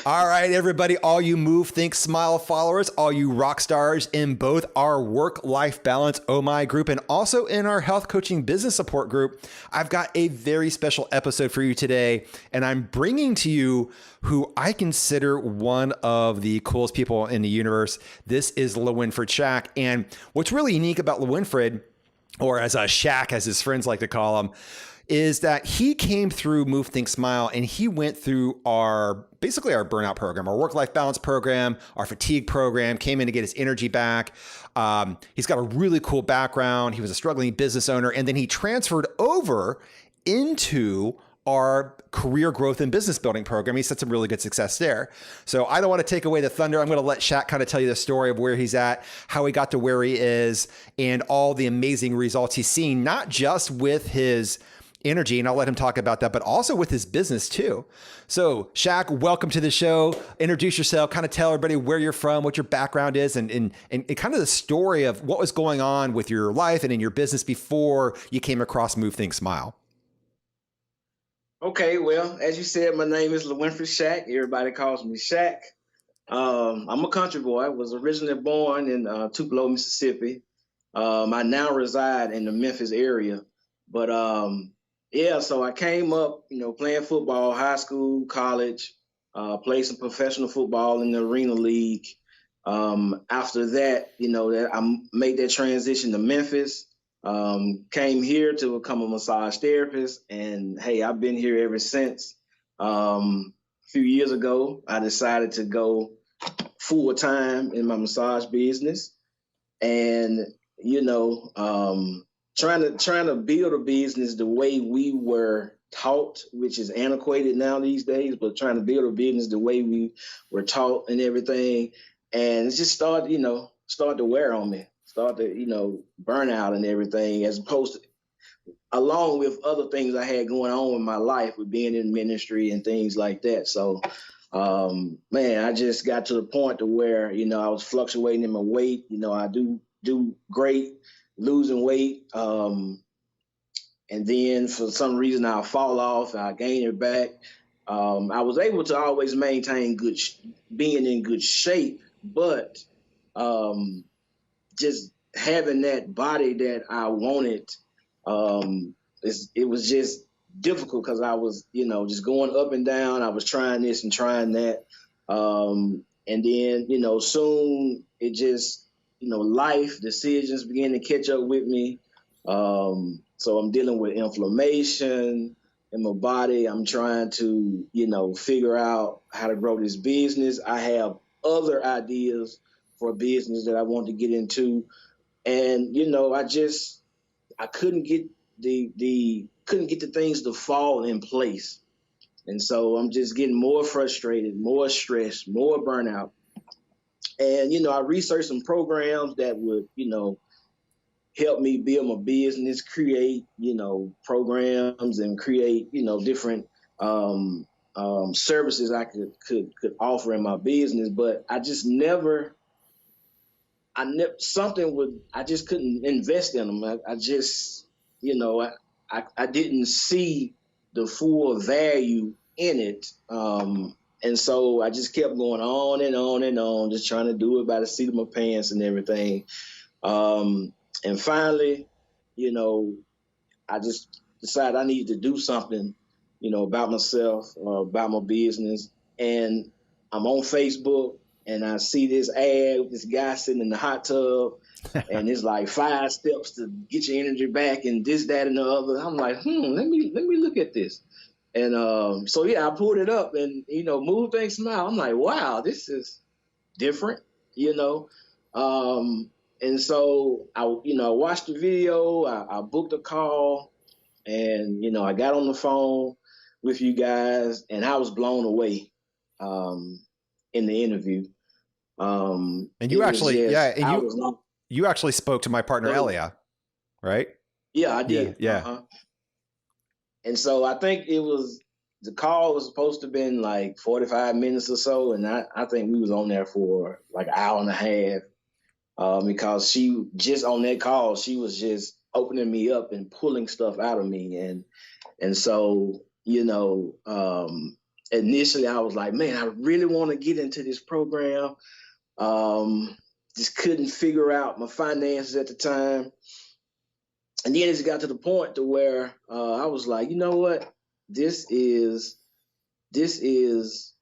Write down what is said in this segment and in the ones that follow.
All right, everybody, all you Move, Think, Smile followers, all you rock stars in both our work-life balance Oh My group and also in our health coaching business support group, I've got a very special episode for you today, and I'm bringing to you who I consider one of the coolest people in the universe. This is LeWinfred Shack, and what's really unique about LeWinfred, or as a Shaq, as his friends like to call him, is that he came through Move, Think, Smile, and he went through basically our burnout program, our work-life balance program, our fatigue program, came in to get his energy back. He's got a really cool background. He was a struggling business owner, and then he transferred over into our career growth and business building program. He's had some really good success there. So I don't want to take away the thunder. I'm going to let Shaq kind of tell you the story of where he's at, how he got to where he is, and all the amazing results he's seen, not just with his energy, and I'll let him talk about that, but also with his business too. So Shaq, welcome to the show. Introduce yourself, kind of tell everybody where you're from, what your background is, and kind of the story of what was going on with your life and in your business before you came across Move, Think, Smile. Okay, well, as you said, my name is LeWinfred Shack. Everybody calls me Shack. I'm a country boy. I was originally born in Tupelo, Mississippi. I now reside in the Memphis area, but yeah, so I came up, playing football, high school, college, played some professional football in the Arena League. After that, that I made that transition to Memphis, came here to become a massage therapist, and hey, I've been here ever since. A few years ago, I decided to go full time in my massage business, and trying to build a business the way we were taught, which is antiquated now these days, but trying to build a business the way we were taught and everything. And it just started to wear on me, started to, burn out and everything, as opposed to, along with other things I had going on in my life with being in ministry and things like that. So, man, I just got to the point to where, I was fluctuating in my weight. I do great losing weight, and then for some reason I'll fall off and I gain it back. I was able to always maintain being in good shape, but just having that body that I wanted, it was just difficult because I was, just going up and down. I was trying this and trying that, and then, soon it just, life decisions began to catch up with me. So I'm dealing with inflammation in my body. I'm trying to, figure out how to grow this business. I have other ideas for a business that I want to get into. And, I couldn't get the things to fall in place. And so I'm just getting more frustrated, more stressed, more burnout. And, I researched some programs that would, help me build my business, create, programs and create, different services I could offer in my business. But I just I just couldn't invest in them. I just, I didn't see the full value in it. And so I just kept going on and on and on, just trying to do it by the seat of my pants and everything. And finally, I just decided I needed to do something, about myself or about my business. And I'm on Facebook and I see this ad with this guy sitting in the hot tub and it's like 5 steps to get your energy back and this, that, and the other. I'm like, let me look at this. And so, yeah, I pulled it up and, Move, Think, Smile. I'm like, wow, this is different, And so I watched the video, I booked a call, and, I got on the phone with you guys and I was blown away in the interview. And you actually, you actually spoke to my partner, Elia, right? Yeah, I did. Yeah. Uh-huh. And so I think the call was supposed to have been like 45 minutes or so. And I think we was on there for like an hour and a half, because she just on that call, she was just opening me up and pulling stuff out of me. And so, initially I was like, man, I really want to get into this program. Just couldn't figure out my finances at the time. And then it just got to the point to where I was like, you know what? This is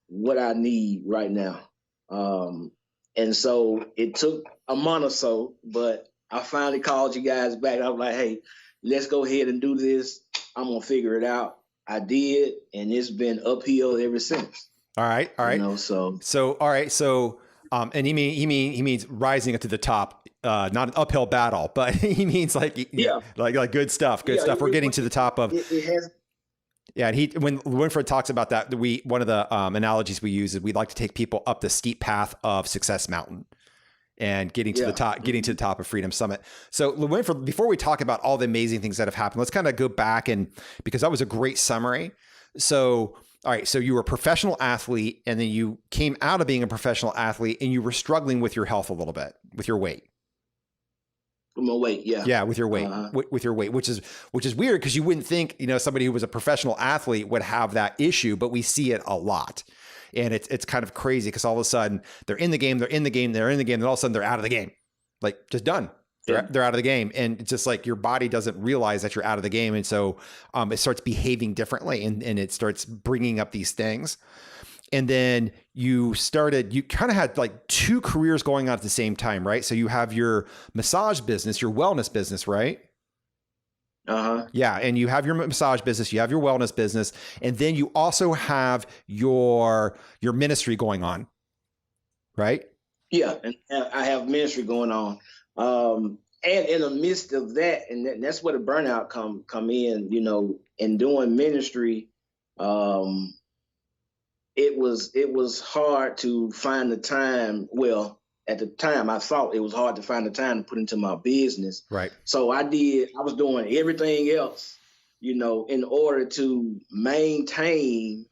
what I need right now. And so it took a month or so, but I finally called you guys back. I was like, hey, let's go ahead and do this. I'm gonna figure it out. I did, and it's been uphill ever since. All right. All right. All right. So, and he means rising up to the top, not an uphill battle, but he means like good stuff. We're getting to the top of. It has. Yeah, and when LeWinfred talks about that, one of the analogies we use is we like to take people up the steep path of Success Mountain and getting to the top of Freedom Summit. So LeWinfred, before we talk about all the amazing things that have happened, let's kind of go back, and because that was a great summary. So, all right, so you were a professional athlete, and then you came out of being a professional athlete, and you were struggling with your health a little bit, with your weight. With my weight, yeah. Yeah, with your weight, with your weight, which is weird because you wouldn't think, somebody who was a professional athlete would have that issue, but we see it a lot. And it's kind of crazy because all of a sudden they're in the game, then all of a sudden they're out of the game, like just done. They're out of the game. And it's just like your body doesn't realize that you're out of the game. And so it starts behaving differently and it starts bringing up these things. And then you kind of had like two careers going on at the same time, right? So you have your massage business, your wellness business, right? Uh-huh. Yeah. And you have your massage business, you have your wellness business, and then you also have your ministry going on, right? Yeah. And I have ministry going on. And in the midst of that, and that's where the burnout come in, in doing ministry. It was hard to find the time. Well, at the time, I thought it was hard to find the time to put into my business. Right. So I was doing everything else, in order to maintain,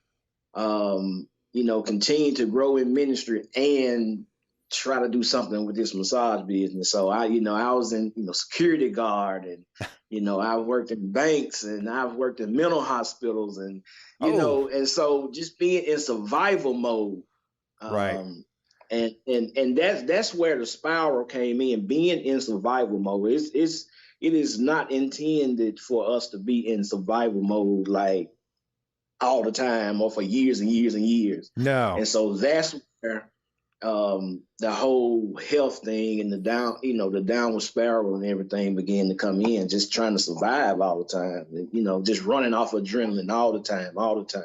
continue to grow in ministry and try to do something with this massage business. So I was in, security guard, and, I've worked in banks, and I've worked in mental hospitals, and, and so just being in survival mode. Right. And that's where the spiral came in, being in survival mode. It is not intended for us to be in survival mode like all the time or for years and years and years. No. And so that's where the whole health thing and the downward spiral and everything began to come in, just trying to survive all the time, just running off adrenaline all the time.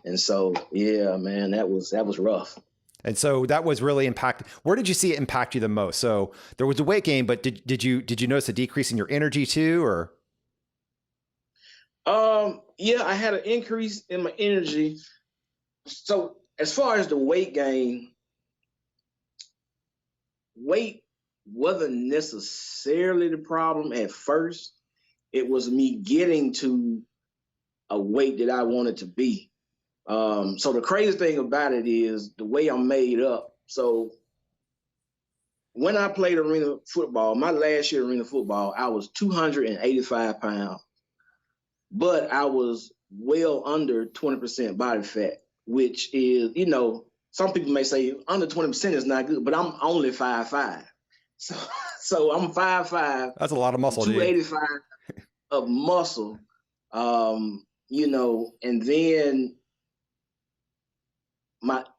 And so, yeah, man, that was rough. And so that was really impacted. Where did you see it impact you the most? So there was a weight gain, but did you notice a decrease in your energy too, or? Yeah, I had an increase in my energy. So as far as the weight gain, weight wasn't necessarily the problem at first. It was me getting to a weight that I wanted to be. So the crazy thing about it is the way I'm made up. So when I played arena football, my last year arena football, I was 285 pounds, but I was well under 20% body fat, which is, some people may say under 20% is not good, but I'm only 5'5". So I'm 5'5". That's a lot of muscle, 285 of muscle, and then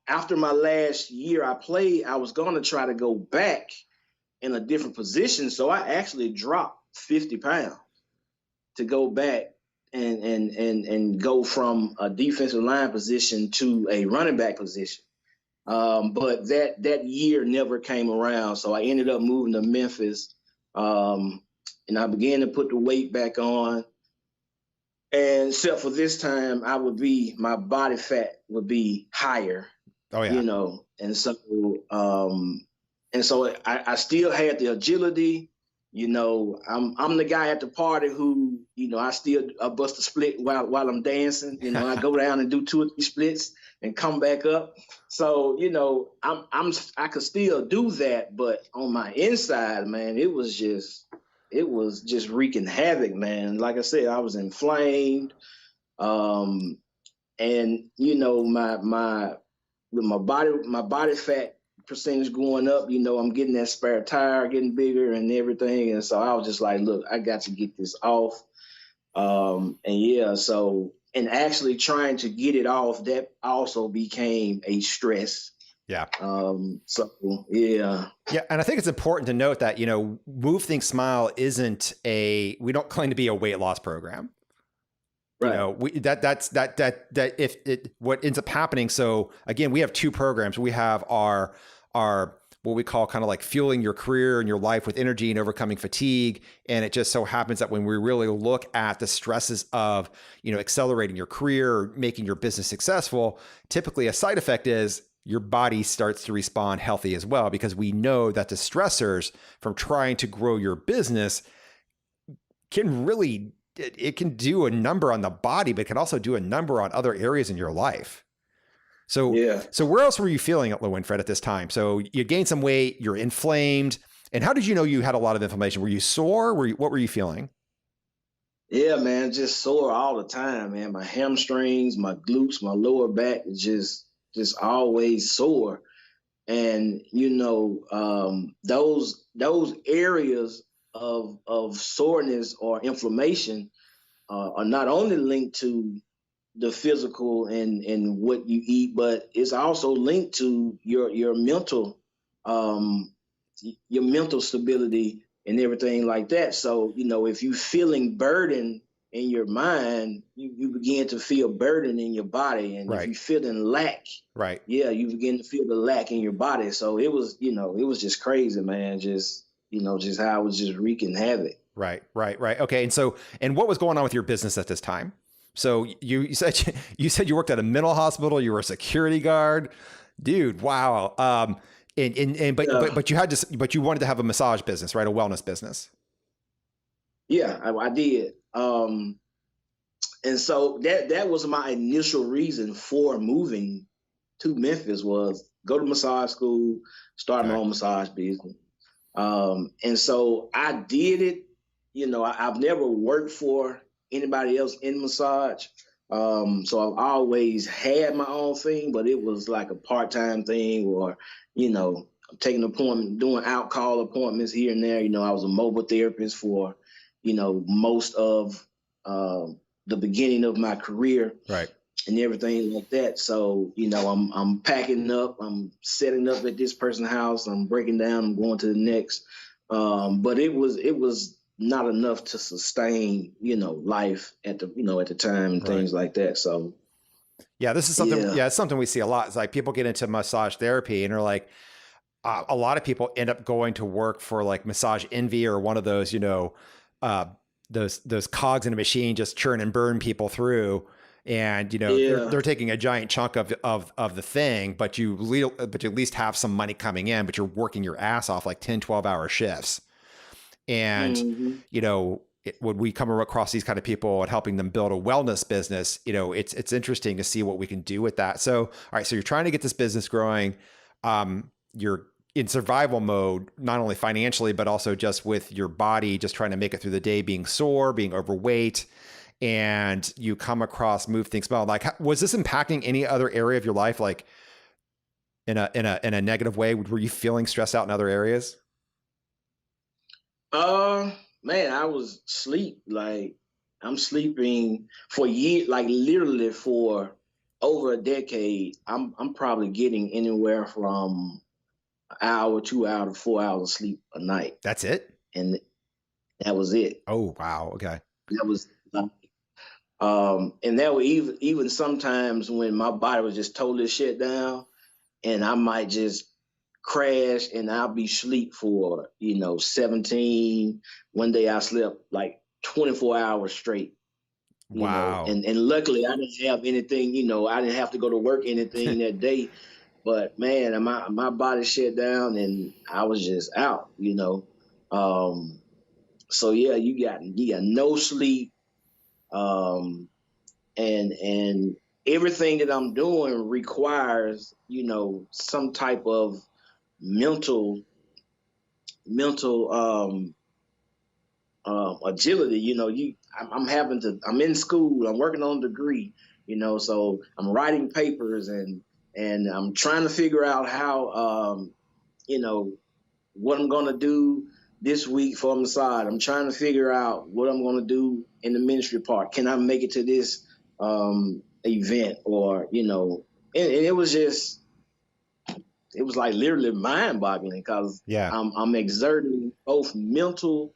after my last year I played, I was going to try to go back in a different position. So I actually dropped 50 pounds to go back and go from a defensive line position to a running back position. But that year never came around. So I ended up moving to Memphis, and I began to put the weight back on. And except for this time, my body fat would be higher. Oh yeah. And so I still had the agility. I'm the guy at the party who, I bust a split while I'm dancing. I go down and do 2 or 3 splits and come back up. So, I could still do that, but on my inside, man, it was just wreaking havoc, man. Like I said, I was inflamed. And and my body fat percentage going up. I'm getting that spare tire getting bigger and everything, and so I was just like, look, I got to get this off. And yeah, so and actually trying to get it off, that also became a stress. Yeah. So yeah. Yeah, and I think it's important to note that, Move Think Smile we don't claim to be a weight loss program. Right. If it what ends up happening. So again, we have two programs. We have our what we call kind of like fueling your career and your life with energy and overcoming fatigue. And it just so happens that when we really look at the stresses of, accelerating your career or making your business successful, typically a side effect is your body starts to respond healthy as well, because we know that the stressors from trying to grow your business it can do a number on the body, but it can also do a number on other areas in your life. So, yeah. So where else were you feeling at LeWinfred at this time? So you gained some weight, you're inflamed. And how did you know you had a lot of inflammation? Were you sore? What were you feeling? Yeah, man, just sore all the time, man. My hamstrings, my glutes, my lower back is just always sore. And those areas of soreness or inflammation are not only linked to the physical and what you eat, but it's also linked to um, your mental stability and everything like that. So, if you're feeling burden in your mind, you begin to feel burden in your body. And if Right. you're feeling lack, Right. yeah, you begin to feel the lack in your body. So it was just crazy, man. Just how it was just wreaking havoc. Right. Okay. And what was going on with your business at this time? So you said you worked at a mental hospital. You were a security guard, dude. Wow. But you wanted to have a massage business, right? A wellness business. Yeah, I did. And so that was my initial reason for moving to Memphis, was go to massage school, start my Okay. own massage business. And so I did it. I've never worked for anybody else in massage. So I've always had my own thing, but it was like a part-time thing, or, taking an appointment, doing out-call appointments here and there. I was a mobile therapist for, most of the beginning of my career. Right. And everything like that. So, I'm packing up, I'm setting up at this person's house, I'm breaking down, I'm going to the next. But it was not enough to sustain, life at the time and things like that. So yeah, this is something. yeah. Yeah, it's something we see a lot. It's like people get into massage therapy and they're like, a lot of people end up going to work for like Massage Envy or one of those, those cogs in a machine just churn and burn people through. And they're taking a giant chunk of the thing, but you at least have some money coming in, but you're working your ass off like 10, 12-hour shifts. And when we come across these kind of people and helping them build a wellness business, it's interesting to see what we can do with that. So, all right, so you're trying to get this business growing. You're in survival mode, not only financially, but also just with your body, just trying to make it through the day, being sore, being overweight. And you come across Move Think Smile. Like, was this impacting any other area of your life, like in a negative way? Were you feeling stressed out in other areas? Man, I was sleep. Like, I'm sleeping for years, like literally for over a decade. I'm probably getting anywhere from an hour, 2 hours to 4 hours of sleep a night. That's it? And that was it. Oh, wow. Okay. That was and that would even sometimes when my body was just totally shut down, and I might just crash and I'll be asleep for 17. One day I slept like 24 hours straight. Wow. And luckily I didn't have anything, I didn't have to go to work anything that day. But man, my body shut down and I was just out. So yeah, you got no sleep. And everything that I'm doing requires, some type of mental agility. I'm in school, I'm working on a degree, So I'm writing papers and I'm trying to figure out how, what I'm going to do this week for Masad. I'm trying to figure out what I'm going to do in the ministry part. Can I make it to this event? Or, and it was like literally mind boggling because I'm exerting both mental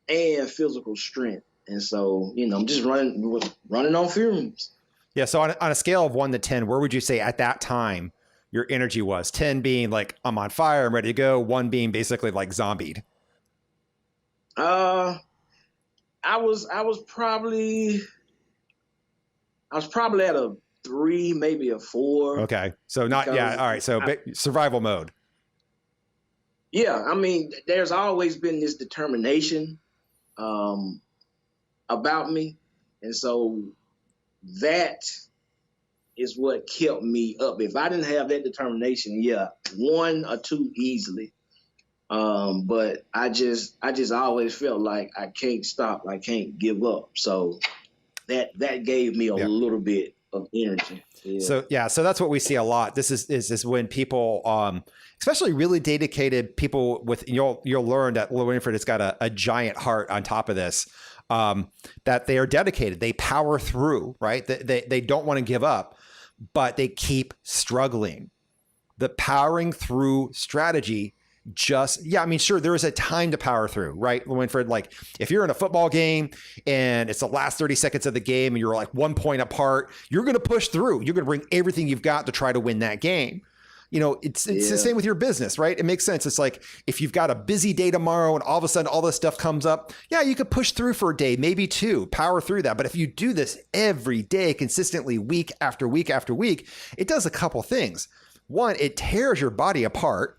and physical strength. And so, I'm just running on fumes. Yeah. So on a scale of 1 to 10, where would you say at that time your energy was? 10 being like, I'm on fire, I'm ready to go. 1 being basically like zombied. I was probably at a 3, maybe a 4. Okay. So not, all right. So survival mode. Yeah. I mean, there's always been this determination about me. And so that is what kept me up. If I didn't have that determination, 1 or 2 easily. But I just always felt like I can't stop. I can't give up. So that gave me a little bit of energy. Yeah. So that's what we see a lot. This is when people, especially really dedicated people with, you'll learn that LeWinfred has got a giant heart on top of this, that they are dedicated. They power through, right? They don't want to give up, but they keep struggling. The powering through strategy sure, there is a time to power through, right, LeWinfred? Like if you're in a football game and it's the last 30 seconds of the game and you're like 1 point apart, you're going to push through. You're going to bring everything you've got to try to win that game. It's the same with your business, right? It makes sense. It's like if you've got a busy day tomorrow and all of a sudden all this stuff comes up, you could push through for a day, maybe 2, power through that. But if you do this every day, consistently, week after week after week, it does a couple things. 1, it tears your body apart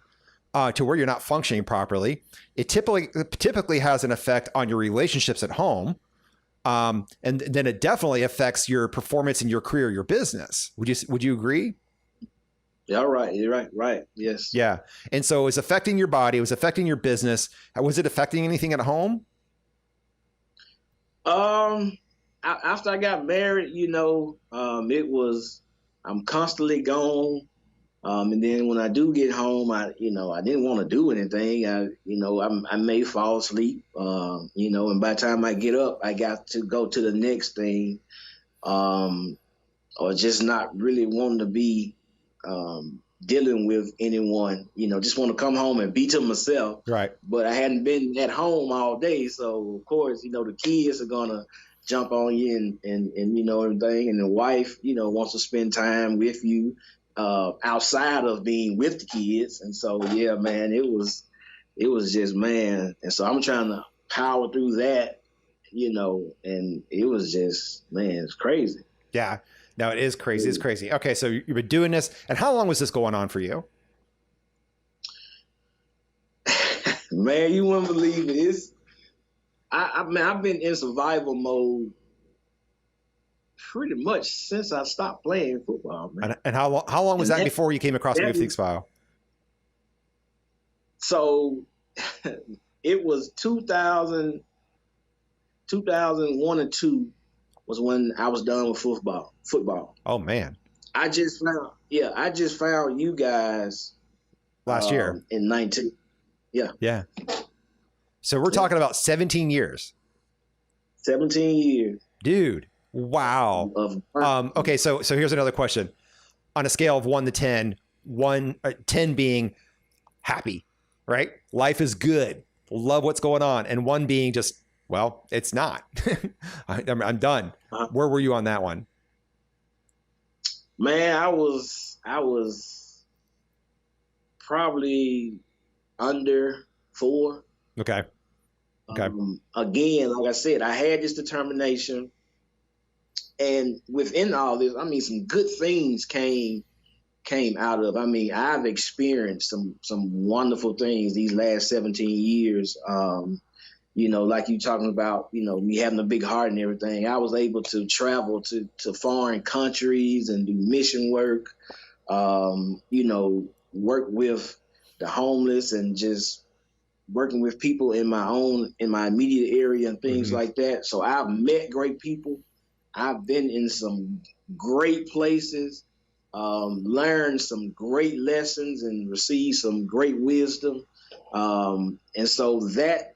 to where you're not functioning properly. It typically has an effect on your relationships at home. And then it definitely affects your performance in your career, your business. Would you agree? Yeah, right. You're right. Yes. Yeah. And so it was affecting your body. It was affecting your business. Was it affecting anything at home? After I got married, I'm constantly gone. And then when I do get home, I didn't want to do anything. I may fall asleep, and by the time I get up, I got to go to the next thing, or just not really wanting to be dealing with anyone, just want to come home and be to myself. Right. But I hadn't been at home all day. So of course, the kids are going to jump on you and everything. And the wife, wants to spend time with you outside of being with the kids. And so, man, it was just, man. And so I'm trying to power through that, and it was just, man, it's crazy. Yeah. No, it is crazy. It's crazy. Okay. So you've been doing this, and how long was this going on for you? Man, you wouldn't believe it. I've been in survival mode pretty much since I stopped playing football, man. And how long was that before you came across the Everything's File? So it was 2001 and 2 was when I was done with football. Oh man. I just found you guys last year in 19. Yeah. Yeah. So we're talking about 17 years. 17 years. Dude. Wow. Okay. So here's another question. On a scale of 1 to 10, 10 being happy, right? Life is good. Love what's going on. And 1 being just, well, it's not. I'm done. Where were you on that one? Man, I was probably under 4. Okay. Again, like I said, I had this determination, and within all this, some good things came out of. I've experienced some wonderful things these last 17 years. Like you talking about, me having a big heart and everything. I was able to travel to foreign countries and do mission work, work with the homeless and just working with people in my immediate area and things like that. So I've met great people. I've been in some great places, learned some great lessons, and received some great wisdom. And so that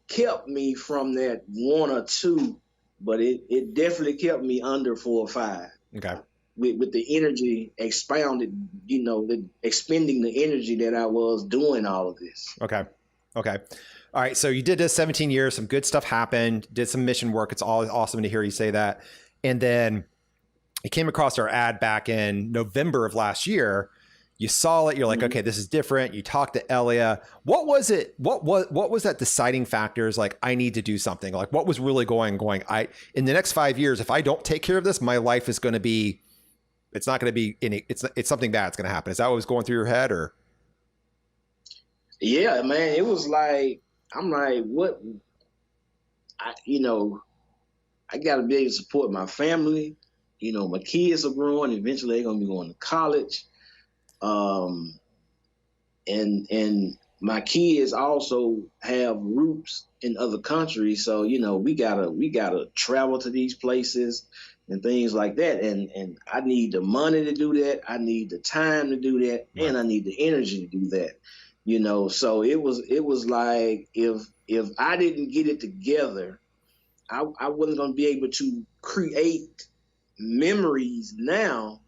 kept me from that 1 or 2, but it definitely kept me under 4 or 5. Okay. With the energy expending the energy that I was doing all of this. Okay. All right. So you did this 17 years, some good stuff happened, did some mission work. It's always awesome to hear you say that. And then you came across our ad back in November of last year. You saw it. You're like, okay, this is different. You talked to Elia. What was it? What was that deciding factors? Like, I need to do something. Like, what was really going, in the next 5 years, if I don't take care of this, my life is going to be, it's not going to be it's something bad's going to happen. Is that what was going through your head, or? Yeah, man, it was like, I'm like, what? I got to be able to support my family. My kids are growing. Eventually, they're going to be going to college. And my kids also have roots in other countries. So, we gotta travel to these places and things like that. And I need the money to do that. I need the time to do that. Right. And I need the energy to do that. So it was like, if I didn't get it together, I wasn't going to be able to create memories now.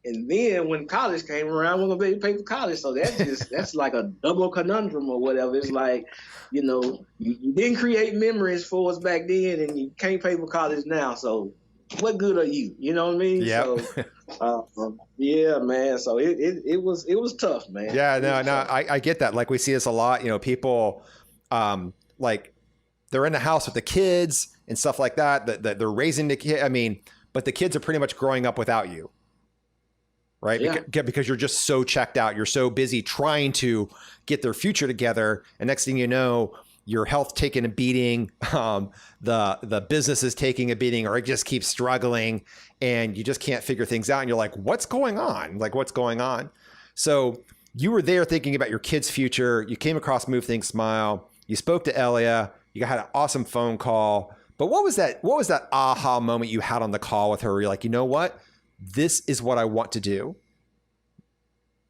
And then when college came around, we're going to be able to pay for college. So that's like a double conundrum or whatever. It's like, you didn't create memories for us back then, and you can't pay for college now. So what good are you? You know what I mean? Yeah. So, yeah, man. So it was tough, man. Yeah, no, I get that. Like, we see this a lot, people, like, they're in the house with the kids and stuff like that they're raising the kid. But the kids are pretty much growing up without you. Right. Yeah. Because you're just so checked out. You're so busy trying to get their future together. And next thing you know, your health taking a beating, the business is taking a beating, or it just keeps struggling, and you just can't figure things out. And you're like, what's going on? So you were there thinking about your kid's future. You came across Move, Think, Smile. You spoke to Elia. You had an awesome phone call. But what was that aha moment you had on the call with her where you're like, you know what? This is what I want to do?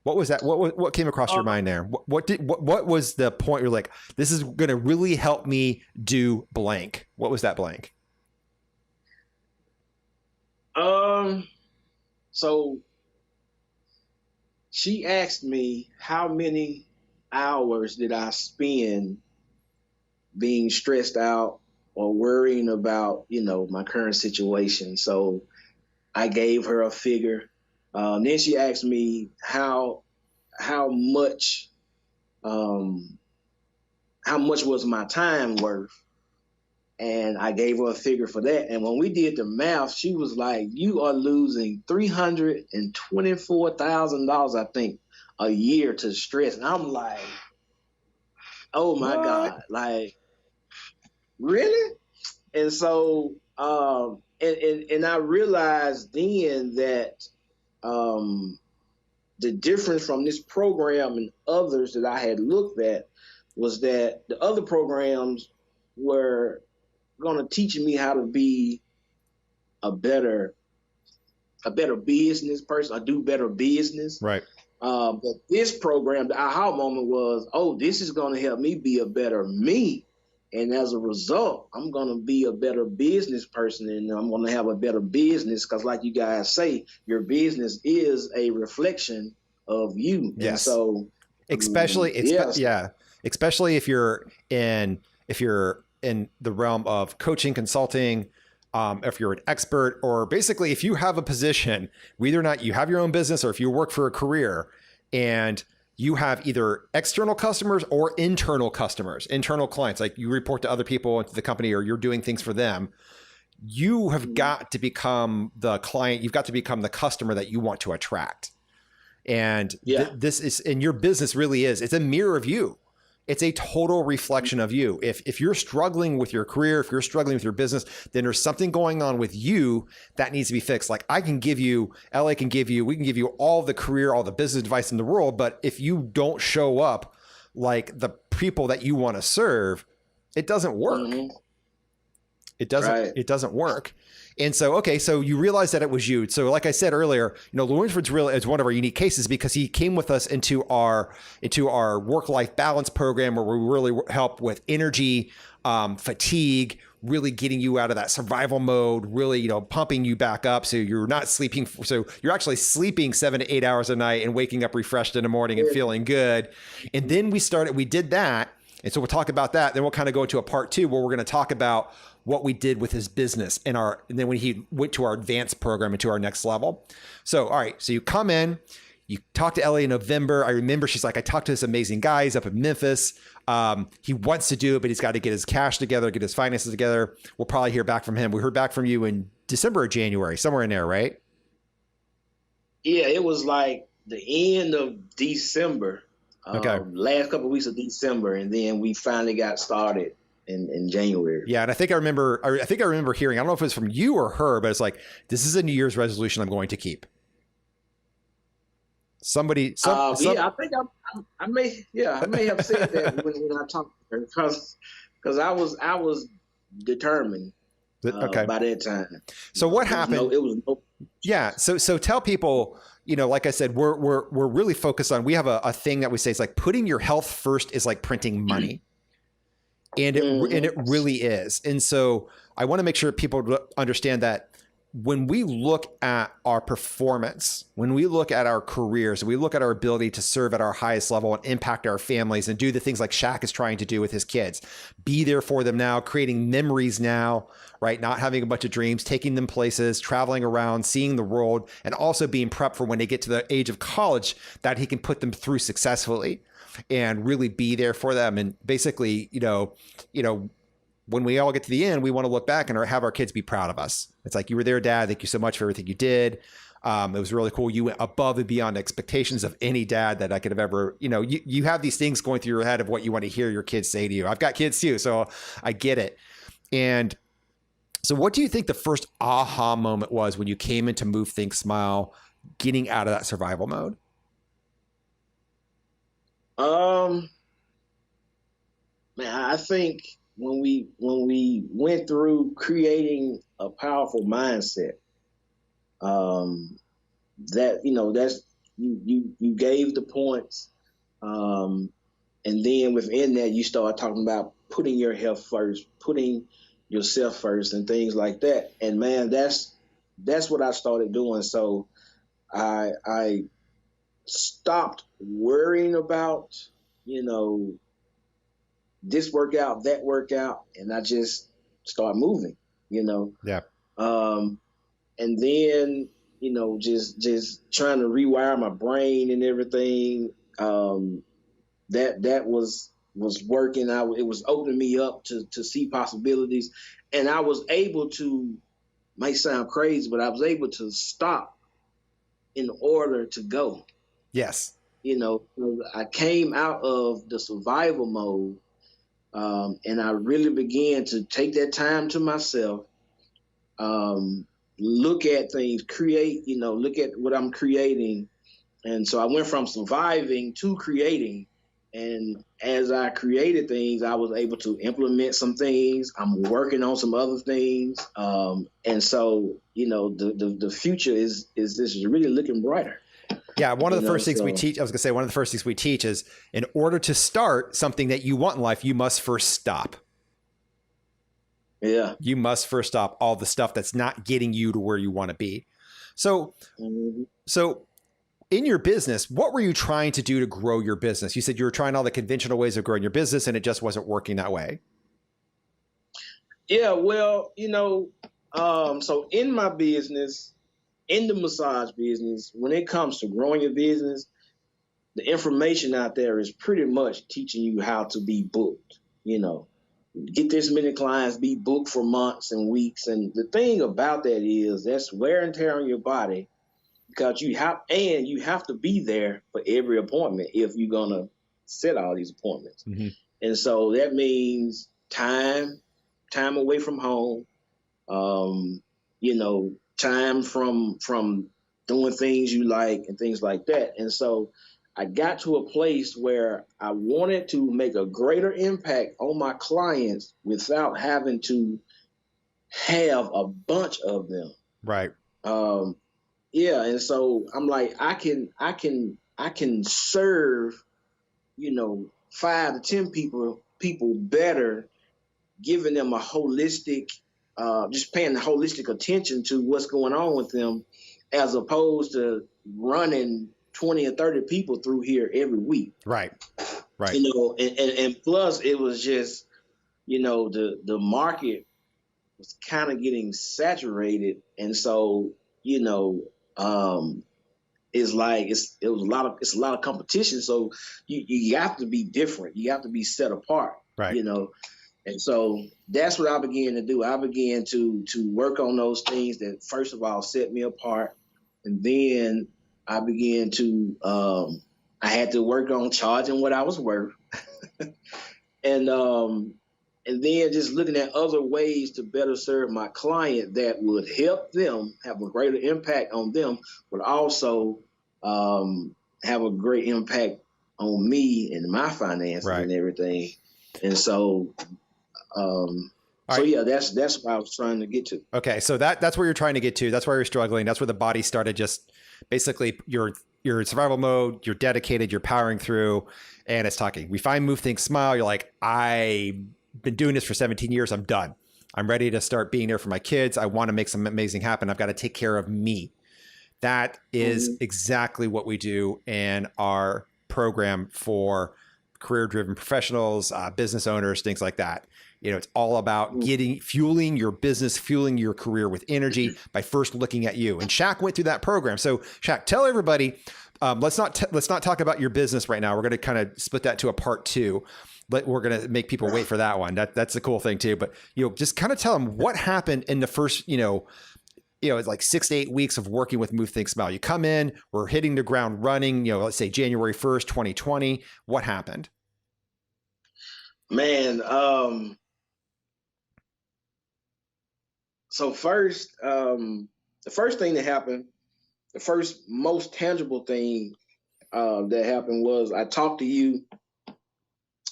What was that? What came across your mind there? What was the point you're like, this is going to really help me do blank? What was that blank? So she asked me how many hours did I spend being stressed out or worrying about, my current situation. So I gave her a figure. Then she asked me how much was my time worth, and I gave her a figure for that. And when we did the math, she was like, "You are losing $324,000, I think, a year to stress." And I'm like, "Oh my God, like, really?" And so, and I realized then that the difference from this program and others that I had looked at was that the other programs were going to teach me how to be a better business person, or do better business. Right. But this program, the aha moment was, oh, this is going to help me be a better me. And as a result, I'm going to be a better business person, and I'm going to have a better business because, like you guys say, your business is a reflection of you. Yes. And so, especially if you're in the realm of coaching, consulting, if you're an expert, or basically if you have a position, whether or not you have your own business or if you work for a career, and you have either external customers or internal clients, like you report to other people into the company or you're doing things for them. You have got to become the client. You've got to become the customer that you want to attract. And this is, and your business really is, it's a mirror of you. It's a total reflection of you. If you're struggling with your career, if you're struggling with your business, then there's something going on with you that needs to be fixed. Like we can give you all the career, all the business advice in the world. But if you don't show up like the people that you want to serve, it doesn't work. Right. It doesn't work. And so, okay, so you realize that it was you. So like I said earlier, LeWinfred's really is one of our unique cases because he came with us into our work-life balance program where we really help with energy, fatigue, really getting you out of that survival mode, really, pumping you back up. So you're not sleeping. So you're actually sleeping 7 to 8 hours a night and waking up refreshed in the morning and feeling good. And then we did that. And so we'll talk about that. Then we'll kind of go into a part 2 where we're going to talk about what we did with his business and then when he went to our advanced program and to our next level. So, all right. So you come in, you talk to Ellie in November. I remember she's like, I talked to this amazing guy. He's up in Memphis. He wants to do it, but he's got to get his cash together, get his finances together. We'll probably hear back from him. We heard back from you in December or January, somewhere in there, right? Yeah, it was like the end of December. Okay. Last couple of weeks of December, and then we finally got started in January. Yeah, and I think I remember hearing, I don't know if it was from you or her, but it's like, this is a New Year's resolution I'm going to keep. Yeah, I think I may have said that when I talked to her because I was determined by that time. So what happened? Yeah. So tell people, like I said, we're really focused on, we have a thing that we say, it's like putting your health first is like printing money. And it really is. And so I want to make sure people understand that when we look at our performance, when we look at our careers, we look at our ability to serve at our highest level and impact our families and do the things like Shaq is trying to do with his kids, be there for them now, creating memories now, right? Not having a bunch of dreams, taking them places, traveling around, seeing the world, and also being prepped for when they get to the age of college that he can put them through successfully and really be there for them. And basically, when we all get to the end, we want to look back and have our kids be proud of us. It's like, you were there, Dad. Thank you so much for everything you did. It was really cool. You went above and beyond expectations of any dad that I could have ever, you have these things going through your head of what you want to hear your kids say to you. I've got kids too, so I get it. And so what do you think the first aha moment was when you came into Move, Think, Smile, getting out of that survival mode? Man, I think when we went through creating a powerful mindset, that that's you gave the points, and then within that you start talking about putting your health first, putting yourself first, and things like that. And man, that's what I started doing. So I stopped worrying about this workout, that workout, and I just start moving, Yeah. And then, just trying to rewire my brain and everything. That was working. It was opening me up to see possibilities. And I was able to, might sound crazy, but I was able to stop in order to go. Yes. I came out of the survival mode, and I really began to take that time to myself, look at things, create, look at what I'm creating. And so I went from surviving to creating. And as I created things, I was able to implement some things. I'm working on some other things. And so, the future is really looking brighter. Yeah, one of the first things we teach, one of the first things we teach is, in order to start something that you want in life, you must first stop. Yeah. You must first stop all the stuff that's not getting you to where you want to be. So, so in your business, what were you trying to do to grow your business? You said you were trying all the conventional ways of growing your business and it just wasn't working that way. Yeah, well, so in my business, in the massage business, when it comes to growing your business, the information out there is pretty much teaching you how to be booked, get this many clients, be booked for months and weeks. And the thing about that is that's wear and tear on your body, because you have to be there for every appointment if you're going to set all these appointments. Mm-hmm. And so that means time away from home, time from doing things you like and things like that. And so I got to a place where I wanted to make a greater impact on my clients without having to have a bunch of them. Right. Um, yeah, and so I'm like, I can serve, 5 to 10 people better, giving them a holistic, just paying the holistic attention to what's going on with them, as opposed to running 20 or 30 people through here every week. Right. Right. And plus it was just, the market was kind of getting saturated, and so it's like it's a lot of competition. So you have to be different. You have to be set apart. Right. And so that's what I began to do. I began to work on those things that first of all set me apart, and then I began to I had to work on charging what I was worth, and then just looking at other ways to better serve my client that would help them have a greater impact on them, but also have a great impact on me and my finances and everything. And so, yeah, that's what I was trying to get to. Okay, so that's where you're trying to get to. That's why you're struggling. That's where the body started. Just basically, you're in survival mode. You're dedicated. You're powering through, and it's talking. We find, move, think, smile. You're like, I've been doing this for 17 years. I'm done. I'm ready to start being there for my kids. I want to make some amazing happen. I've got to take care of me. That is exactly what we do in our program for career-driven professionals, business owners, things like that. It's all about fueling your business, fueling your career with energy by first looking at you. And Shaq went through that program. So Shaq, tell everybody, let's not talk about your business right now. We're going to kind of split that to a part 2. But we're going to make people wait for that one. That's the cool thing too. But, just kind of tell them what happened in the first, it's like 6 to 8 weeks of working with Move, Think, Smile. You come in, we're hitting the ground running, let's say January 1st, 2020. What happened? Man, so first, the first thing that happened, the first most tangible thing that happened was I talked to you,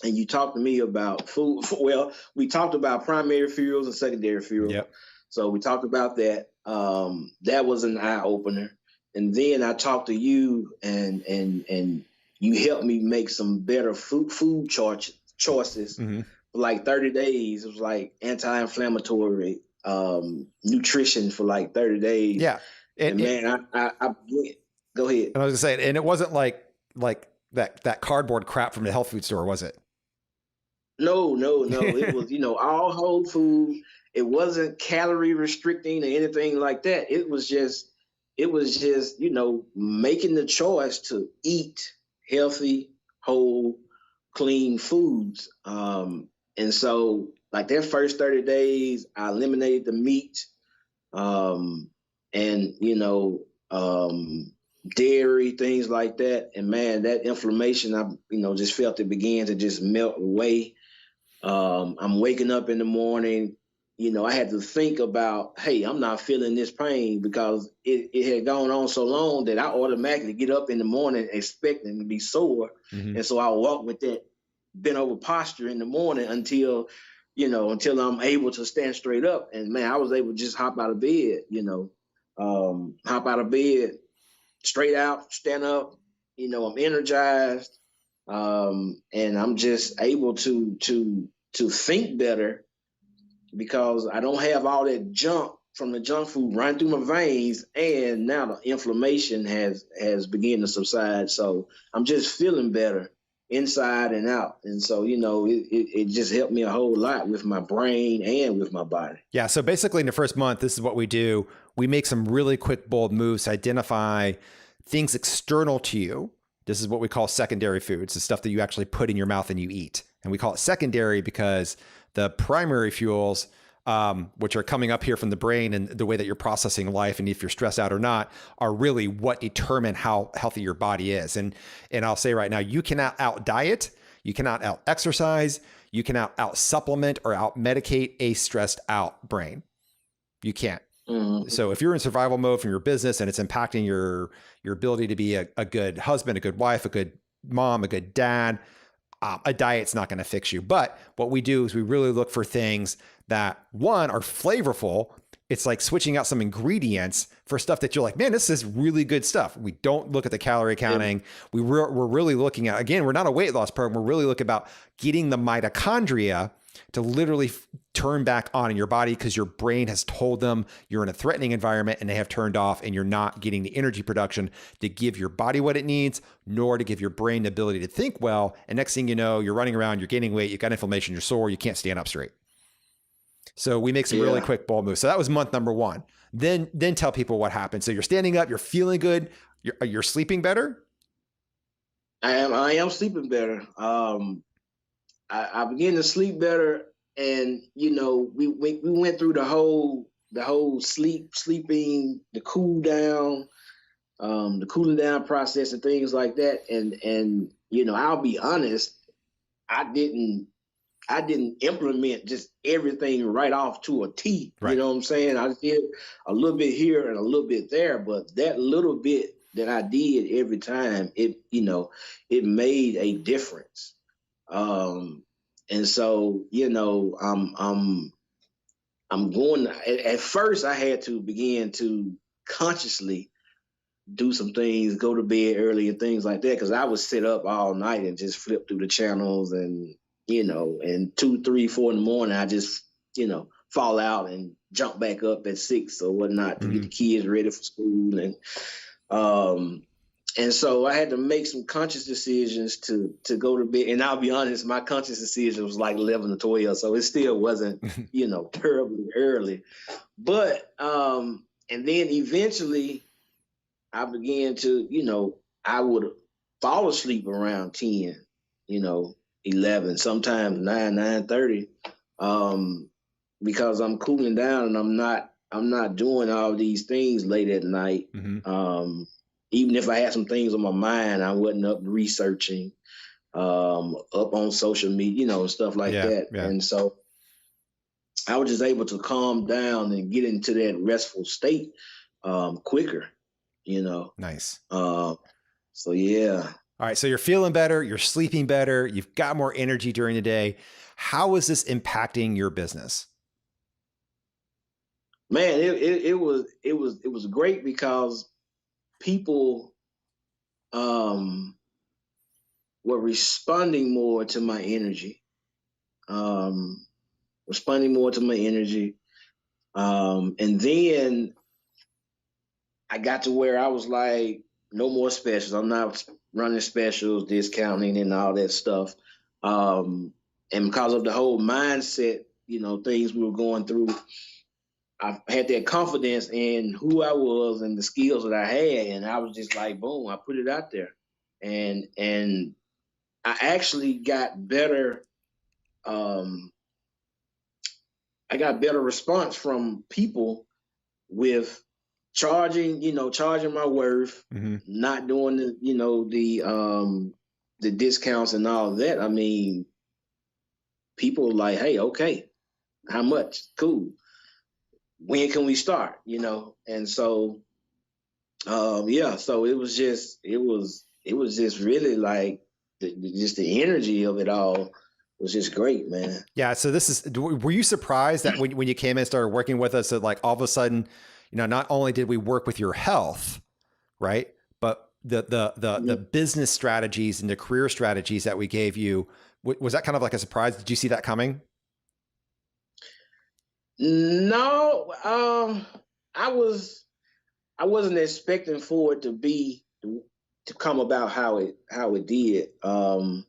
and you talked to me about food. Well, we talked about primary fuels and secondary fuels. Yep. So we talked about that. That was an eye opener. And then I talked to you, and you helped me make some better food choices for like 30 days. It was like anti-inflammatory nutrition for like 30 days. Yeah. And man, I go ahead. And I was gonna say, and it wasn't like that cardboard crap from the health food store, was it? No. It was, all whole food. It wasn't calorie restricting or anything like that. It was just, making the choice to eat healthy, whole, clean foods. And so like that first 30 days, I eliminated the meat, and, dairy, things like that. And man, that inflammation, I, just felt it began to just melt away. I'm waking up in the morning, I had to think about, hey, I'm not feeling this pain, because it had gone on so long that I automatically get up in the morning expecting to be sore. And so I walk with that bent over posture in the morning until I'm able to stand straight up. And man, I was able to just hop out of bed, straight out, stand up, I'm energized. And I'm just able to think better, because I don't have all that junk from the junk food running through my veins, and now the inflammation has begun to subside. So I'm just feeling better inside and out. And so, it just helped me a whole lot with my brain and with my body. Yeah. So basically in the first month, this is what we do. We make some really quick, bold moves to identify things external to you. This is what we call secondary foods, the stuff that you actually put in your mouth and you eat. And we call it secondary because the primary fuels, which are coming up here from the brain and the way that you're processing life, and if you're stressed out or not, are really what determine how healthy your body is. And I'll say right now, you cannot out diet, you cannot out exercise, you cannot out supplement or out medicate a stressed out brain. You can't. So if you're in survival mode from your business and it's impacting your ability to be a good husband, a good wife, a good mom, a good dad, a diet's not going to fix you. But what we do is we really look for things that, one, are flavorful. It's like switching out some ingredients for stuff that you're like, man, this is really good stuff. We don't look at the calorie counting. Yeah. We're really looking at, again, we're not a weight loss program. We're really looking about getting the mitochondria to literally turn back on in your body because your brain has told them you're in a threatening environment and they have turned off, and you're not getting the energy production to give your body what it needs, nor to give your brain the ability to think well. And next thing you know, you're running around, you're gaining weight, you got inflammation, you're sore, you can't stand up straight. So we make some really quick bold moves. So that was month number 1. Then tell people what happened. So you're standing up, you're feeling good, you're sleeping better. I am sleeping better. I began to sleep better, and we went through the whole sleeping, the cooling down process and things like that. And I'll be honest, I didn't implement just everything right off to a T. Right. You know what I'm saying? I did a little bit here and a little bit there, but that little bit that I did every time, it made a difference. And so, I'm going, at first I had to begin to consciously do some things, go to bed early and things like that, because I would sit up all night and just flip through the channels, and, and 2, 3, 4 in the morning, I just, fall out and jump back up at 6 or whatnot to get the kids ready for school. And so I had to make some conscious decisions to go to bed. And I'll be honest, my conscious decision was like 11 or 12. So it still wasn't, terribly early. But, and then eventually I began to, I would fall asleep around 10, 11, sometimes 9, 9:30, because I'm cooling down and I'm not doing all these things late at night. Mm-hmm. Even if I had some things on my mind, I wasn't up researching, up on social media, and stuff like that. Yeah. And so I was just able to calm down and get into that restful state quicker, Nice. So, yeah. All right. So you're feeling better. You're sleeping better. You've got more energy during the day. How is this impacting your business? Man, it was great because people were responding more to my energy. And then I got to where I was like, no more specials. I'm not running specials, discounting and all that stuff. And because of the whole mindset, things we were going through, I had that confidence in who I was and the skills that I had. And I was just like, boom, I put it out there. And I actually got better. I got better response from people with charging my worth, mm-hmm. not doing the discounts and all that. I mean, people like, hey, okay, how much? Cool. When can we start? And so, so it was just really like the energy of it all was just great, man. Yeah. So were you surprised that when you came in and started working with us, that like all of a sudden, not only did we work with your health, right, but the business strategies and the career strategies that we gave you, was that kind of like a surprise? Did you see that coming? No, I wasn't expecting for it to come about how it did. I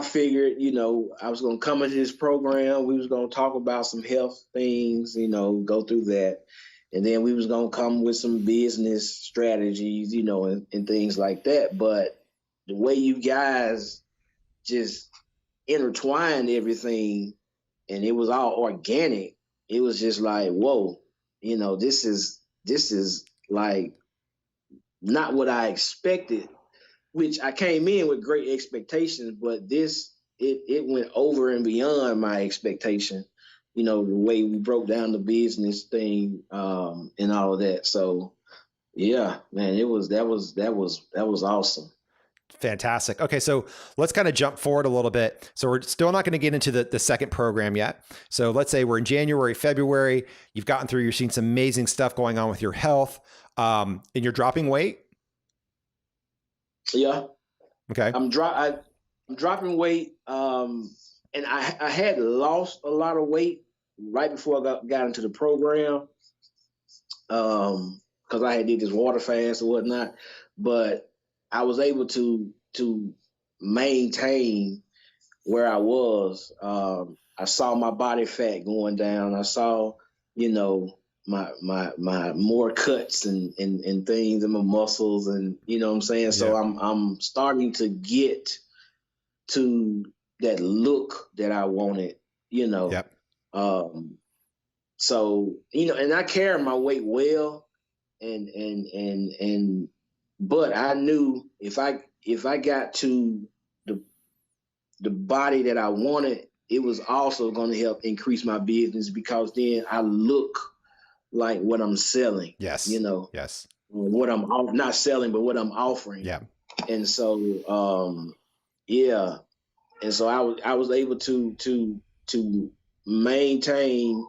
figured, I was going to come into this program. We was going to talk about some health things, go through that. And then we was going to come with some business strategies, and things like that. But the way you guys just intertwined everything and it was all organic, it was just like, whoa, this is like not what I expected. Which I came in with great expectations, but it went over and beyond my expectation, the way we broke down the business thing, and all of that. So yeah, man, that was awesome. Fantastic. Okay, so let's kind of jump forward a little bit. So we're still not going to get into the second program yet. So let's say we're in January, February. You've gotten through. You're seeing some amazing stuff going on with your health, and you're dropping weight. Yeah. Okay. I'm dropping weight. And I had lost a lot of weight right before I got into the program. Because I had did this water fast or whatnot, but I was able to maintain where I was. I saw my body fat going down. I saw, you know, my more cuts and things in my muscles, and you know what I'm saying. So I'm starting to get to that look that I wanted, you know. Yep. So you know, and I carry my weight well, and but I knew if I got to the body that I wanted, it was also going to help increase my business, because then I look like what I'm selling. Yes. You know. Yes. What I'm not selling, but what I'm offering. Yeah. And so yeah. And so I was able to maintain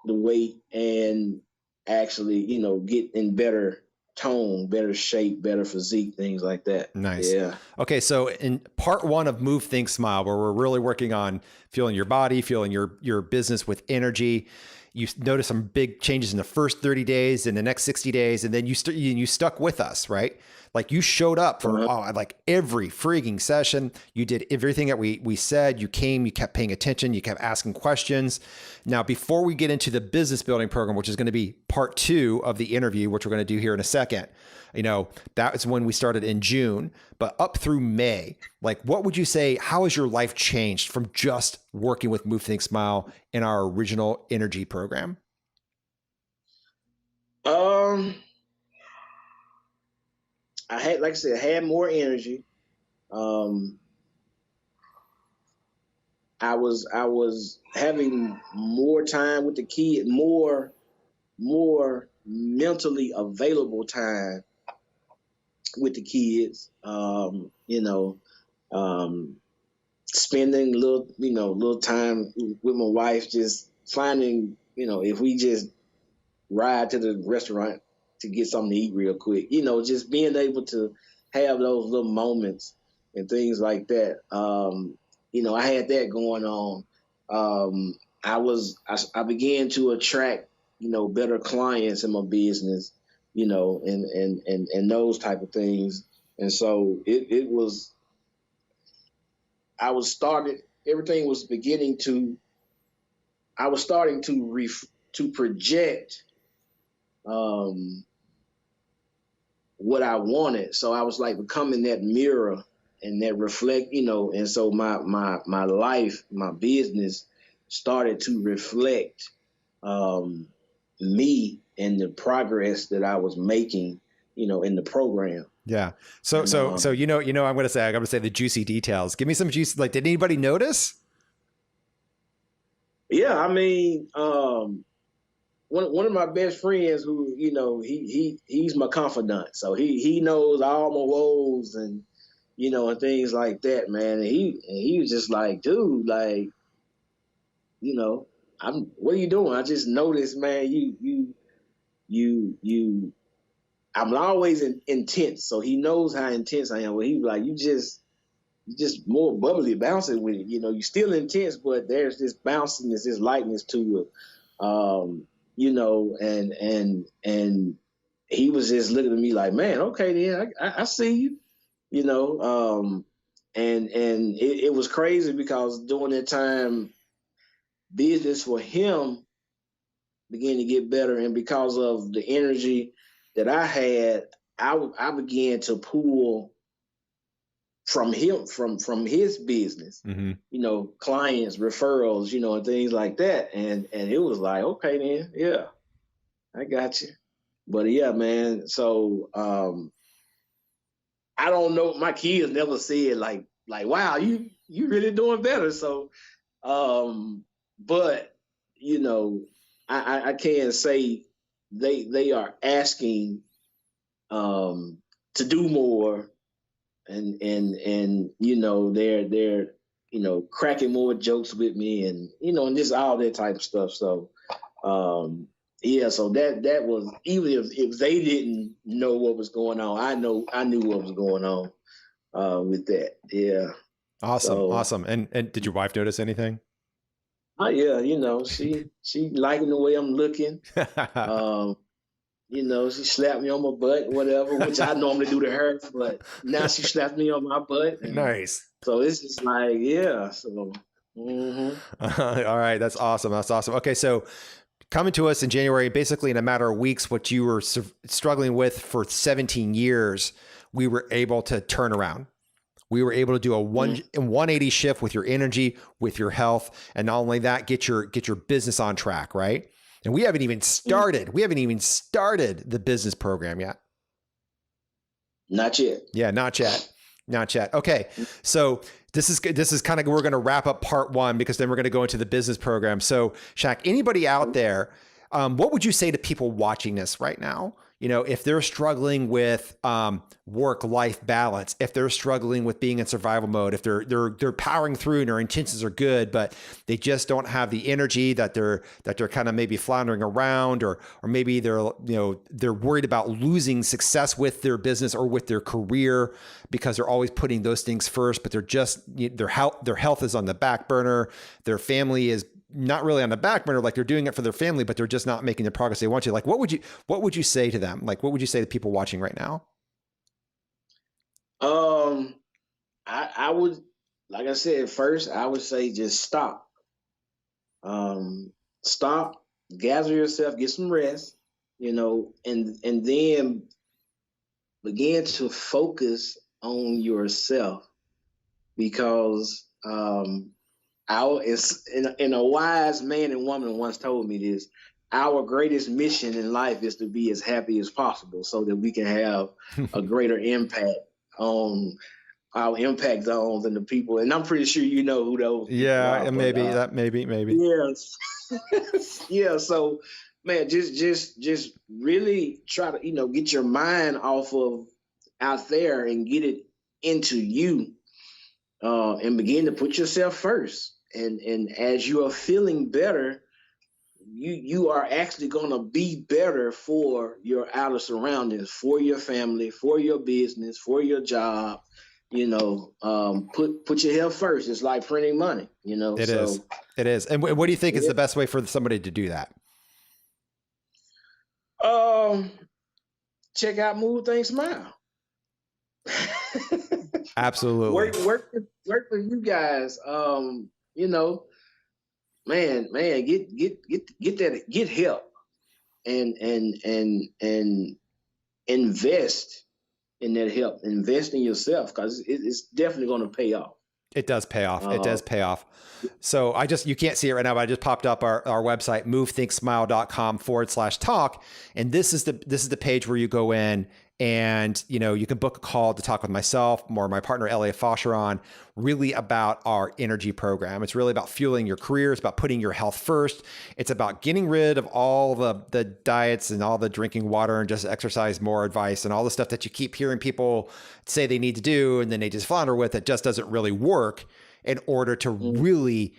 the weight and actually, you know, get in better tone, better shape, better physique, things like that. Nice. Yeah. Okay, so in part 1 of Move, Think, Smile, where we're really working on fueling your body, fueling your business with energy, you notice some big changes in the first 30 days, in the next 60 days, and then you stuck with us, right? Like you showed up for like every freaking session. You did everything that we said. You came, you kept paying attention, you kept asking questions. Now, before we get into the business building program, which is going to be part 2 of the interview, which we're going to do here in a second, you know, that is when we started in June, but up through May, like what would you say, how has your life changed from just working with Move, Think, Smile in our original energy program? I had, like I said, I had more energy. Um, I was having more time with the kid, more mentally available time with the kids. You know, um, spending little time with my wife, just finding, you know, if we just ride to the restaurant to get something to eat real quick, you know, just being able to have those little moments and things like that. You know, I had that going on. I began to attract, you know, better clients in my business, you know, and those type of things. And so it was, I was started, everything was beginning to, I was starting to project what I wanted. So I was like becoming that mirror and that reflect, you know, and so my life, my business started to reflect me and the progress that I was making, you know, in the program. Yeah. So I'm going to say the juicy details. Give me some juice. Like, did anybody notice? Yeah, I mean, one of my best friends, who, you know, he's my confidant, so he knows all my woes and, you know, and things like that, man. And he was just like, dude, like, you know, what are you doing? I just noticed, man, you I'm always intense, so he knows how intense I am. Well, he was like, you just more bubbly, bouncing with it. You know, you're still intense, but there's this bounciness, this lightness to it. You know, and he was just looking at me like, man, okay, then I see you. You know, and it was crazy, because during that time, business for him began to get better, and because of the energy that I had, I began to pull from him, from his business, Mm-hmm. you know, clients, referrals, you know, and things like that. And it was like, okay, then, yeah, I got you. But yeah, man. So I don't know. My kids never said like, wow, you really doing better. So, but you know, I can't say they are asking to do more, and you know, they're you know, cracking more jokes with me, and you know, and just all that type of stuff. So yeah, so that was, even if they didn't know what was going on, I knew what was going on with that. Yeah. Awesome. So Awesome. And did your wife notice anything? oh yeah, you know, she liking the way I'm looking. You know, she slapped me on my butt, whatever, which I normally do to her, but now she slapped me on my butt, and Nice. so it's just like, yeah. So mm-hmm. All right. That's awesome. That's awesome. Okay. So coming to us in January, basically in a matter of weeks, what you were struggling with for 17 years, we were able to turn around. We were able to do a 180 shift with your energy, with your health, and not only that, get your business on track, right? And we haven't even started. We haven't even started the business program yet. Not yet. Yeah, not yet. Not yet. Okay. So this is kind of, we're going to wrap up part one, because then we're going to go into the business program. So Shaq, anybody out there, what would you say to people watching this right now? You know, if they're struggling with work-life balance, if they're struggling with being in survival mode, if they're powering through and their intentions are good, but they just don't have the energy, that they're kind of maybe floundering around, or maybe they're worried about losing success with their business or with their career, because they're always putting those things first, but their health is on the back burner, their family is not really on the back burner, like they're doing it for their family, but they're just not making the progress they want to. Like, what would you say to them? Like, what would you say to people watching right now? I would, like I said, first, I would say just stop. Stop, gather yourself, get some rest, you know, and then begin to focus on yourself, because and a wise man and woman once told me this: our greatest mission in life is to be as happy as possible, so that we can have a greater impact on our impact zones and the people. And I'm pretty sure you know who those people are. And maybe Yes. Yeah. So man, just really try to, you know, get your mind off of out there and get it into you, and begin to put yourself first. And as you are feeling better, you are actually going to be better for your outer surroundings, for your family, for your business, for your job. You know, put your health first. It's like printing money, you know. It is. And what do you think is the best way for somebody to do that? Check out Move Think Smile. Absolutely. Work for you guys. You know, man, get help, and invest in that help. Invest in yourself, because it's definitely going to pay off. It does pay off. It does pay off. So you can't see it right now, but I just popped up our website, movethinksmile.com/talk. And this is the page where you go in and, you know, you can book a call to talk with myself or my partner, Elliot Faucheron, really about our energy program. It's really about fueling your career. It's about putting your health first. It's about getting rid of all the diets and all the drinking water and just exercise more advice and all the stuff that you keep hearing people say they need to do, and then they just flounder with. It just doesn't really work in order to really,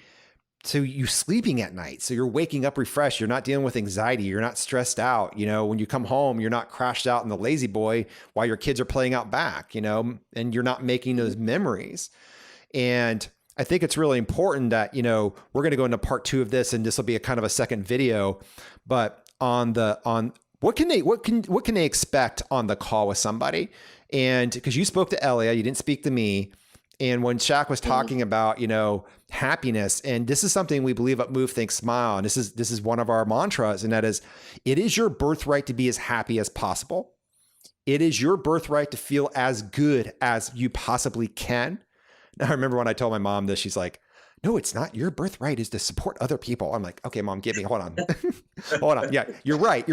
so you sleeping at night. So you're waking up refreshed. You're not dealing with anxiety. You're not stressed out. You know, when you come home, you're not crashed out in the lazy boy while your kids are playing out back, you know, and you're not making those memories. And I think it's really important that, you know, we're going to go into part 2 of this, and this will be a kind of a second video, but on what can they expect on the call with somebody? And because you spoke to Elia, you didn't speak to me. And when Shaq was talking about, you know, happiness, and this is something we believe at Move, Think, Smile, and this is one of our mantras, and that is, it is your birthright to be as happy as possible. It is your birthright to feel as good as you possibly can. Now, I remember when I told my mom this, she's like, no, it's not. Your birthright is to support other people. I'm like, okay, Mom, hold on. Hold on. Yeah, you're right.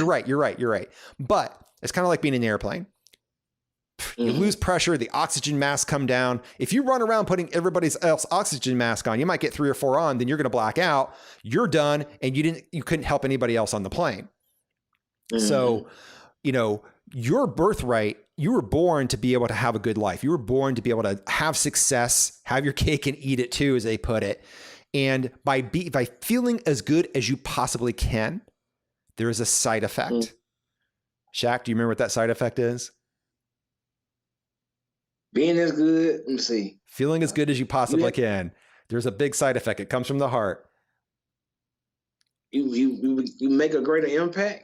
But it's kind of like being in an airplane. You lose pressure, the oxygen masks come down. If you run around putting everybody else's oxygen mask on, you might get 3 or 4 on, then you're going to black out. You're done, and you couldn't help anybody else on the plane. So, you know, your birthright, you were born to be able to have a good life. You were born to be able to have success, have your cake and eat it too, as they put it. And by feeling as good as you possibly can, there is a side effect. Shaq, do you remember what that side effect is? Being as good, let me see. Feeling as good as you possibly can. There's a big side effect. It comes from the heart. You make a greater impact.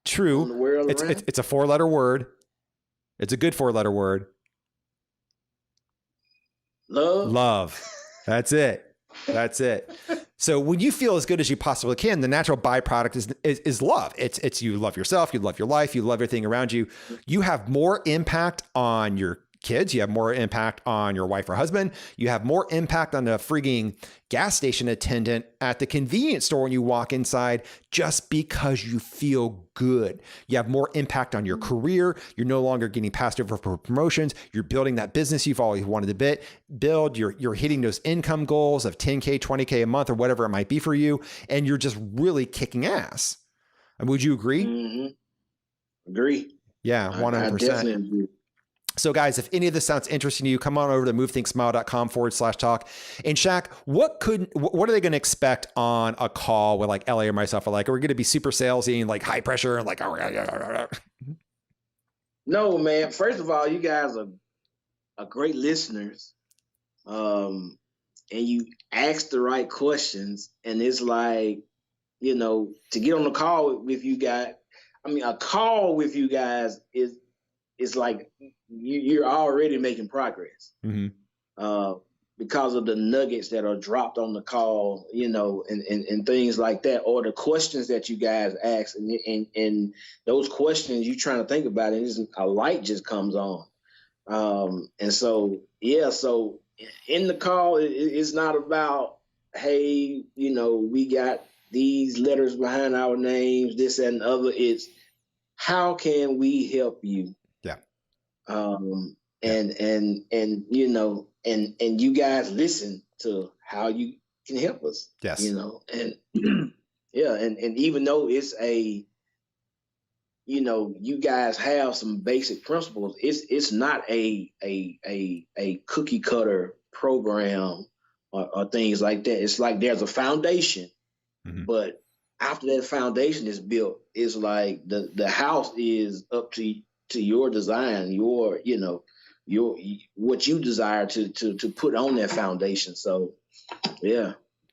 True. On the world around. It's a 4-letter word. It's a good 4-letter word. Love. That's it. That's it. So when you feel as good as you possibly can, the natural byproduct is love. It's you love yourself, you love your life, you love everything around you. You have more impact on your kids. You have more impact on your wife or husband. You have more impact on the freaking gas station attendant at the convenience store when you walk inside, just because you feel good. You have more impact on your career. You're no longer getting passed over for promotions. You're building that business you've always wanted to build. You're hitting those income goals of 10K, 20K a month, or whatever it might be for you. And you're just really kicking ass. And would you agree? Mm-hmm. Agree. Yeah, 100%. I definitely agree. So guys, if any of this sounds interesting to you, come on over to movethinksmile.com/talk. And Shaq, what are they going to expect on a call with like LA or myself? Are we going to be super salesy and like high pressure and like, No, man. First of all, you guys are great listeners. And you ask the right questions, and it's like, to get on the call with you guys. I mean, a call with you guys is like you're already making progress. Mm-hmm. Because of the nuggets that are dropped on the call, and things like that, or the questions that you guys ask, and those questions you trying to think about, and a light just comes on. And so, so in the call, it's not about, hey, we got these letters behind our names, this and the other. It's how can we help you? Yeah. And you guys listen to how you can help us. Yes. And yeah, and even though it's you guys have some basic principles, it's not a cookie cutter program or things like that. It's like there's a foundation, mm-hmm. but after that foundation is built, it's like the house is up to your design, your what you desire to put on that foundation. So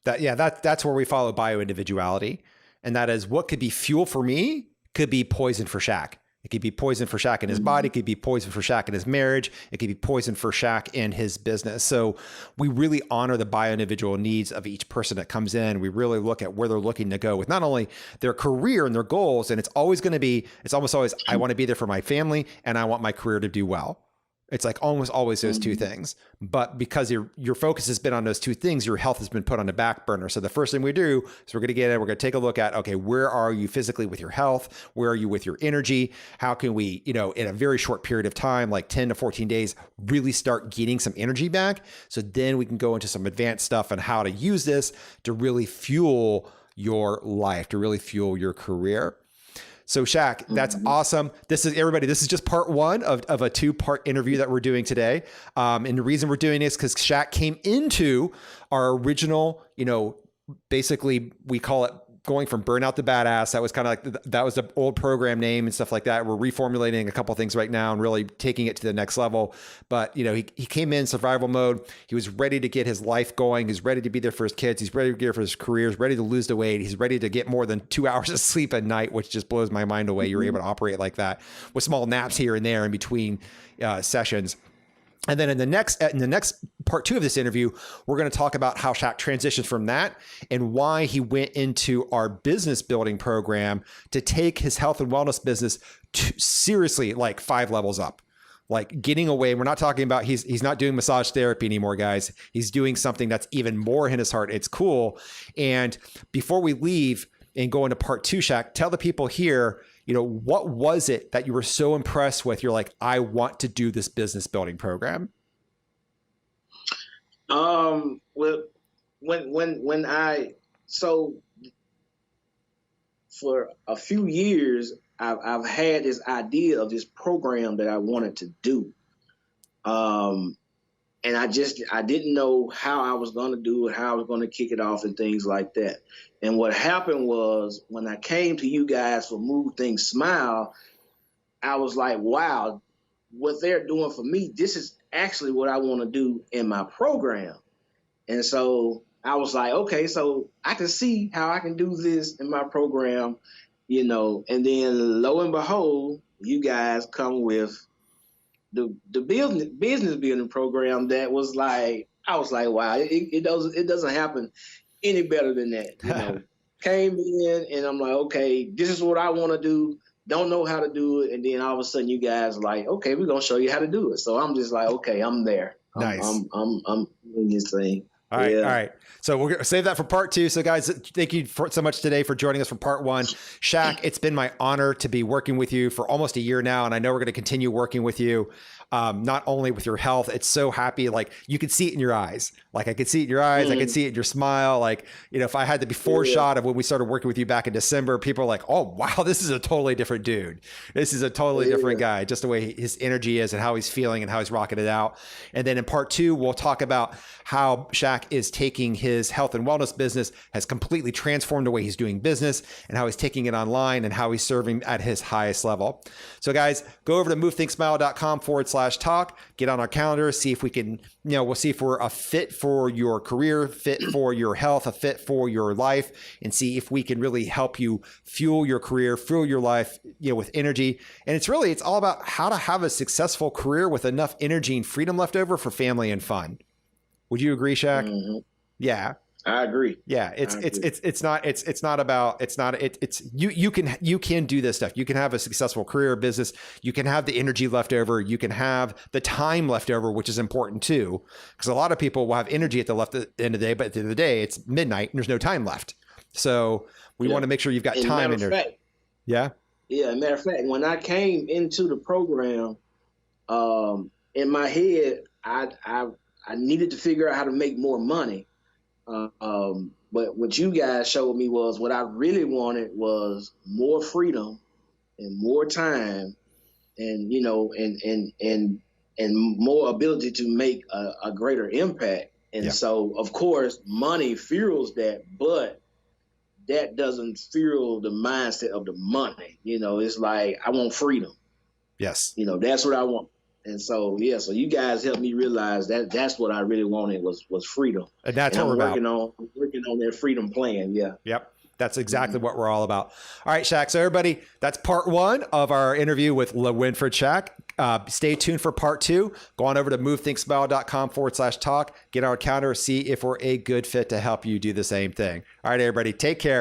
that's where we follow bio-individuality. And that is what could be fuel for me could be poison for Shaq. It could be poison for Shaq in his body. It could be poison for Shaq in his marriage. It could be poison for Shaq in his business. So we really honor the bio-individual needs of each person that comes in. We really look at where they're looking to go with not only their career and their goals, and it's almost always, I want to be there for my family and I want my career to do well. It's like almost always those two things. But because your focus has been on those two things, your health has been put on the back burner. So the first thing we do is we're going to get in, we're going to take a look at, okay, where are you physically with your health? Where are you with your energy? How can we, in a very short period of time, like 10 to 14 days, really start getting some energy back? So then we can go into some advanced stuff on how to use this to really fuel your life, to really fuel your career. So Shaq, that's awesome. This is just part one of a 2-part interview that we're doing today. And the reason we're doing this because Shaq came into our original, basically we call it going from burnout to badass. That was kind of like, that was the old program name and stuff like that. We're reformulating a couple of things right now and really taking it to the next level. But, he came in survival mode. He was ready to get his life going. He's ready to be there for his kids. He's ready to be there for his career. He's ready to lose the weight. He's ready to get more than 2 hours of sleep at night, which just blows my mind away. You're able to operate like that with small naps here and there in between sessions. And then in the next part 2 of this interview, we're going to talk about how Shaq transitioned from that and why he went into our business building program to take his health and wellness business seriously, like 5 levels up, like getting away. We're not talking about, he's not doing massage therapy anymore, guys. He's doing something that's even more in his heart. It's cool. And before we leave and go into part 2, Shaq, tell the people here, what was it that you were so impressed with? You're like, I want to do this business building program. Well, so for a few years, I've had this idea of this program that I wanted to do. And I didn't know how I was going to do it, how I was going to kick it off and things like that. And what happened was when I came to you guys for Move Think Smile, I was like, wow, what they're doing for me, this is actually what I want to do in my program. And so I was like, okay, so I can see how I can do this in my program, you know. And then lo and behold, you guys come with the business building program that was like, I was like, wow, it doesn't happen any better than that, you know. Came in and I'm like, okay, this is what I want to do. Don't know how to do it, and then all of a sudden you guys are like, okay, we're gonna show you how to do it. So I'm just like, okay, I'm there. Nice. I'm doing this thing. All right. Yeah. All right. So we're going to save that for part 2. So guys, thank you so much today for joining us for part 1. Shaq, it's been my honor to be working with you for almost a year now. And I know we're going to continue working with you. Not only with your health, it's so happy. Like you could see it in your eyes. Like I could see it in your eyes. I could see it in your smile. Like, you know, if I had the before shot of when we started working with you back in December, people are like, oh, wow, this is a totally different dude. This is a totally different guy, just the way his energy is and how he's feeling and how he's rocking it out. And then in part 2, we'll talk about how Shaq is taking his health and wellness business, has completely transformed the way he's doing business and how he's taking it online and how he's serving at his highest level. So guys, go over to movethinkSmile.com/talk, get on our calendar, see if we can, you know, we'll see if we're a fit for your career, fit for your health, a fit for your life, and see if we can really help you fuel your career, fuel your life, you know, with energy. And it's all about how to have a successful career with enough energy and freedom left over for family and fun. Would you agree, Shaq? Mm-hmm. Yeah. I agree. Yeah, you can do this stuff. You can have a successful career or business. You can have the energy left over. You can have the time left over, which is important too, because a lot of people will have energy at the end of the day, but at the end of the day, it's midnight and there's no time left. So we want to make sure you've got time in there. Yeah. Yeah. Matter of fact, when I came into the program, in my head, I needed to figure out how to make more money. But what you guys showed me was what I really wanted was more freedom and more time and, you know, and more ability to make a greater impact. And so, of course, money fuels that, but that doesn't fuel the mindset of the money. You know, it's like, I want freedom. Yes. You know, that's what I want. And so, so you guys helped me realize that that's what I really wanted was freedom. And that's what we're working on that freedom plan. Yeah. Yep. That's exactly what we're all about. All right, Shaq. So everybody, that's part 1 of our interview with LeWinfred Shaq. Stay tuned for part 2. Go on over to movethinkSmile.com/talk, get our calendar, see if we're a good fit to help you do the same thing. All right, everybody, take care.